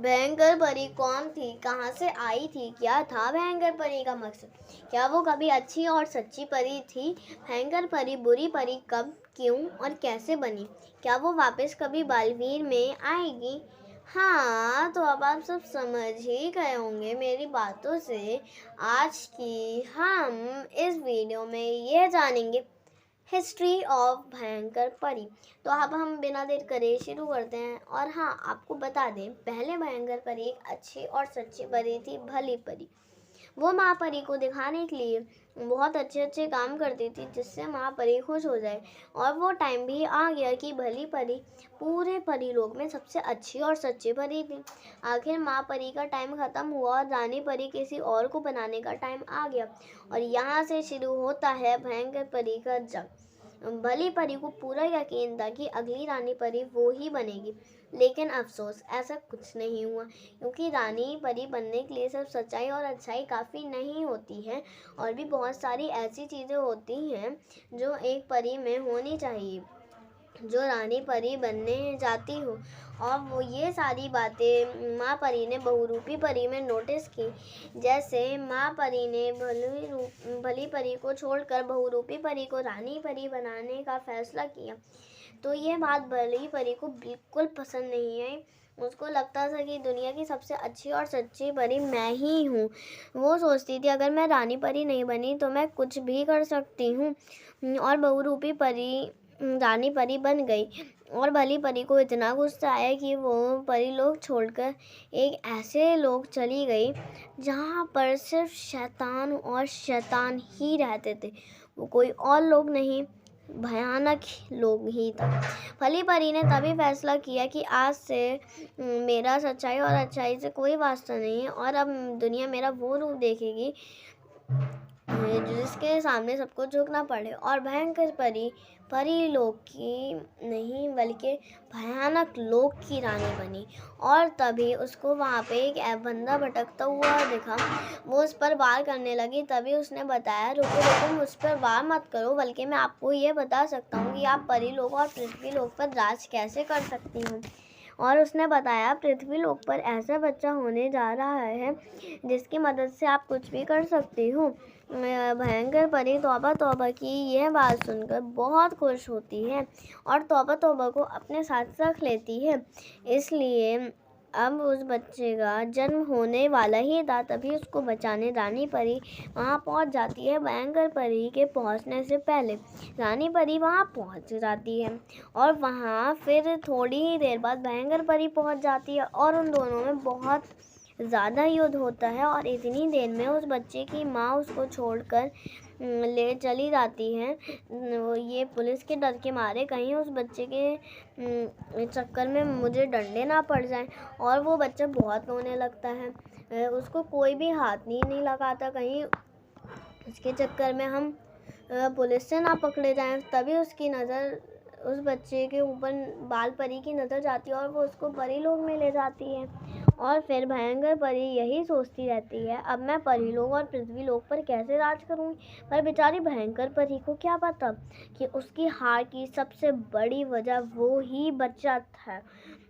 भयंकर परी कौन थी, कहाँ से आई थी, क्या था भयंकर परी का मकसद? क्या वो कभी अच्छी और सच्ची परी थी? भयंकर परी बुरी परी कब, क्यों और कैसे बनी? क्या वो वापस कभी बालवीर में आएगी? हाँ, तो अब आप सब समझ ही गए होंगे मेरी बातों से। आज की हम इस वीडियो में ये जानेंगे हिस्ट्री ऑफ भयंकर परी। तो अब हम बिना देर करे शुरू करते हैं। और हाँ, आपको बता दें, पहले भयंकर परी एक अच्छी और सच्ची परी थी, भली परी। वो माँ परी को दिखाने के लिए बहुत अच्छे अच्छे काम करती थी जिससे माँ परी खुश हो जाए। और वो टाइम भी आ गया कि भली परी पूरे परी लोक में सबसे अच्छी और सच्ची परी थी। आखिर माँ परी का टाइम ख़त्म हुआ और रानी परी किसी और को बनाने का टाइम आ गया। और यहाँ से शुरू होता है भयंकर परी का जंग। भली परी को पूरा यकीन था कि अगली रानी परी वो ही बनेगी, लेकिन अफसोस ऐसा कुछ नहीं हुआ, क्योंकि रानी परी बनने के लिए सिर्फ सच्चाई और अच्छाई काफ़ी नहीं होती है, और भी बहुत सारी ऐसी चीज़ें होती हैं जो एक परी में होनी चाहिए जो रानी परी बनने जाती हो। और वो ये सारी बातें माँ परी ने बहुरूपी परी में नोटिस की। जैसे माँ परी ने भली परी को छोड़कर बहुरूपी परी को रानी परी बनाने का फैसला किया, तो ये बात भली परी को बिल्कुल पसंद नहीं आई। उसको लगता था कि दुनिया की सबसे अच्छी और सच्ची परी मैं ही हूँ। वो सोचती थी अगर मैं रानी परी नहीं बनी तो मैं कुछ भी कर सकती हूँ। और बहुरूपी परी रानी परी बन गई। और भली परी को इतना गुस्सा आया कि वो परी लोग छोड़कर एक ऐसे लोग चली गई जहाँ पर सिर्फ शैतान और शैतान ही रहते थे। वो कोई और लोग नहीं, भयानक लोग ही था। भली परी ने तभी फैसला किया कि आज से मेरा सच्चाई और अच्छाई से कोई वास्ता नहीं है, और अब दुनिया मेरा वो रूप देखेगी जिसके सामने सबको झुकना पड़े। और भयंकर परी परी लोक की नहीं बल्कि भयानक लोक की रानी बनी। और तभी उसको वहाँ पे एक बंदा भटकता हुआ दिखा। वो उस पर वार करने लगी। तभी उसने बताया, रुको रुको, मुझ पर वार मत करो, बल्कि मैं आपको ये बता सकता हूँ कि आप परी लोक और पृथ्वी लोक पर राज कैसे कर सकती हूँ। और उसने बताया, पृथ्वी लोक पर ऐसा बच्चा होने जा रहा है जिसकी मदद से आप कुछ भी कर सकती हो। भयंकर परी तौबा तौबा की यह बात सुनकर बहुत खुश होती है और तौबा तौबा को अपने साथ रख लेती है। इसलिए अब उस बच्चे का जन्म होने वाला ही था। तभी उसको बचाने रानी परी वहाँ पहुँच जाती है। भयंकर परी के पहुँचने से पहले रानी परी वहाँ पहुँच जाती है, और वहाँ फिर थोड़ी ही देर बाद भयंकर परी पहुँच जाती है और उन दोनों में बहुत ज़्यादा युद्ध होता है। और इतनी देर में उस बच्चे की माँ उसको छोड़कर ले चली जाती है। ये पुलिस के डर के मारे कहीं उस बच्चे के चक्कर में मुझे डंडे ना पड़ जाएं। और वो बच्चा बहुत रोने लगता है। उसको कोई भी हाथ नहीं लगाता, कहीं उसके चक्कर में हम पुलिस से ना पकड़े जाएं। तभी उसकी नज़र उस बच्चे के ऊपर बाल परी की नज़र जाती है और वो उसको परी लोक में ले जाती है। और फिर भयंकर परी यही सोचती रहती है, अब मैं परी लोक और पृथ्वी लोक पर कैसे राज करूँगी। पर बेचारी भयंकर परी को क्या पता कि उसकी हार की सबसे बड़ी वजह वो ही बच्चा था,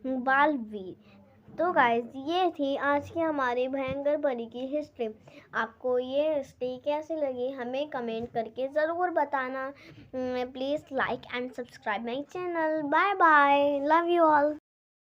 बालवीर। तो गाइस, ये थी आज की हमारी भयंकर परी की हिस्ट्री। आपको ये हिस्ट्री कैसी लगी हमें कमेंट करके ज़रूर बताना। Please like and subscribe my channel. Bye bye, love you all.